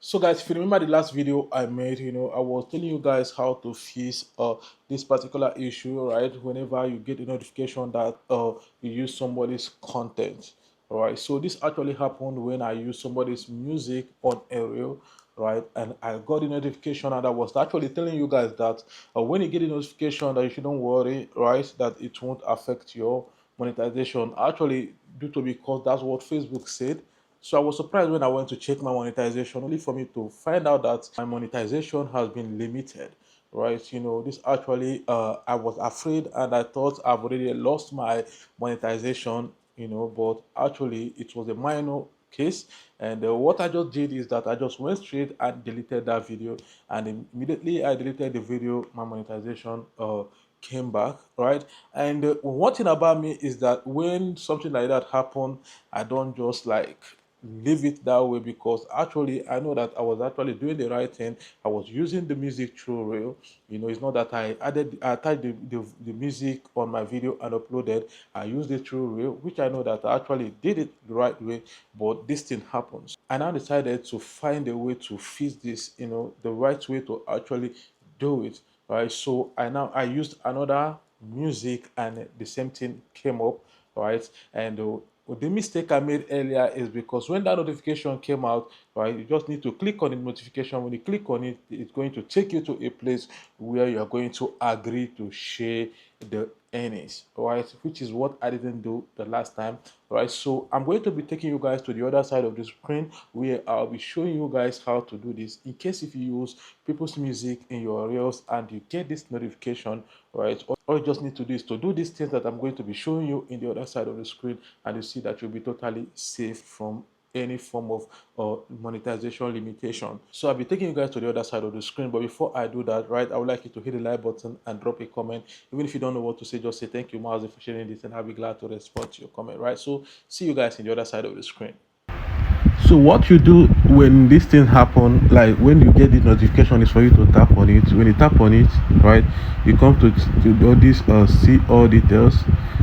So guys, if you remember the last video I made, I was telling you guys how to fix this particular issue, right? Whenever you get a notification that you use somebody's content, all right? So this actually happened when I used somebody's music on a reel, right? And I got a notification, and I was actually telling you guys that when you get a notification that you shouldn't worry, right? That it won't affect your monetization. Actually, due to because that's what Facebook said. So I was surprised when I went to check my monetization, only for me to find out that my monetization has been limited, right? This actually, I was afraid and I thought I've already lost my monetization, but actually it was a minor case. And what I just did is that I just went straight and deleted that video. And immediately I deleted the video, my monetization came back, right? And one thing about me is that when something like that happen, I don't just like leave it that way, because actually I know that I was actually doing the right thing. I was using the music through reel. It's not that I attached the music on my video and uploaded. I used it through reel, which I know that I actually did it the right way, but this thing happens. I now decided to find a way to fix this, the right way to actually do it, right? So I used another music, and the same thing came up, right? And the mistake I made earlier is because when that notification came out, right, you just need to click on the notification. When you click on it, it's going to take you to a place where you are going to agree to share the earnings, right? Which is what I didn't do the last time, right? So I'm going to be taking you guys to the other side of the screen, where I'll be showing you guys how to do this. In case if you use people's music in your reels and you get this notification, right, all you just need to do is to do these things that I'm going to be showing you in the other side of the screen, and you see that you'll be totally safe from any form of monetization limitation. So I'll be taking you guys to the other side of the screen, but before I do that, right, I would like you to hit the like button and drop a comment. Even if you don't know what to say, just say thank you, Mazi, for sharing this, and I'll be glad to respond to your comment, right? So see you guys in the other side of the screen. So what you do when this thing happen, like when you get the notification, is for you to tap on it. When you tap on it, right, you come to all these see all details.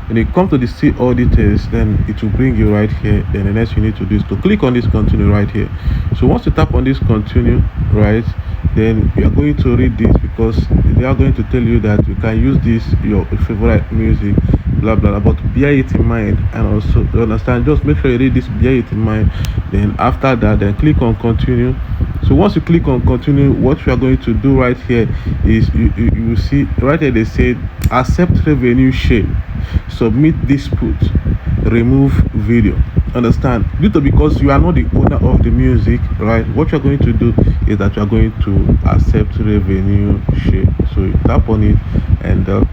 When you come to the see all details, then it will bring you right here. Then the next you need to do is to click on this continue right here. So once you tap on this continue, right, then you are going to read this, because they are going to tell you that you can use this your favorite music, blah blah blah. But bear it in mind, and also you understand, just make sure you read this, bear it in mind. Then after that, then click on continue. So once you click on continue, what you are going to do right here is you see right here they say accept revenue share, submit dispute, remove video. Understand, due to because you are not the owner of the music, right, what you're going to do is that you are going to accept revenue share. So you tap on it, and the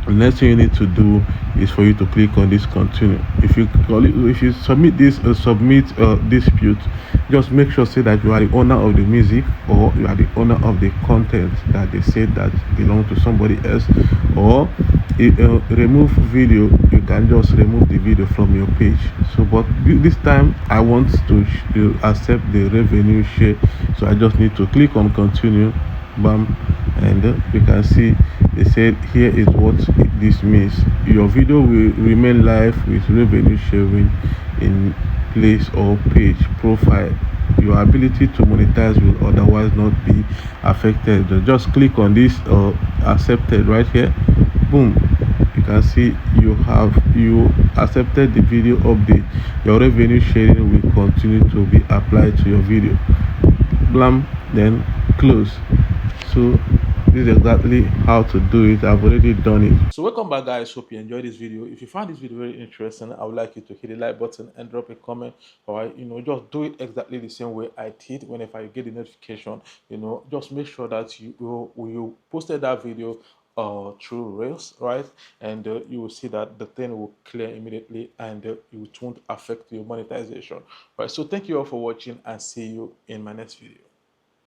next thing you need to do is for you to click on this continue. If you submit this submit dispute, just make sure say that you are the owner of the music, or you are the owner of the content that they said that belong to somebody else. Or remove video, you can just remove the video from your page. So but this time I want to accept the revenue share, so I just need to click on continue, bam. And you can see they said here is what this means: your video will remain live with revenue sharing in place or page profile. Your ability to monetize will otherwise not be affected. Just click on this accepted right here, boom. You can see you accepted the video update. Your revenue sharing will continue to be applied to your video, blam. Then close. So this is exactly how to do it. I've already done it. So welcome back, guys. Hope you enjoyed this video. If you found this video very interesting, I would like you to hit the like button and drop a comment. All right, just do it exactly the same way I did. Whenever you get the notification, just make sure that you posted that video through Rails, right? And you will see that the thing will clear immediately, and it won't affect your monetization. All right, so thank you all for watching, and see you in my next video.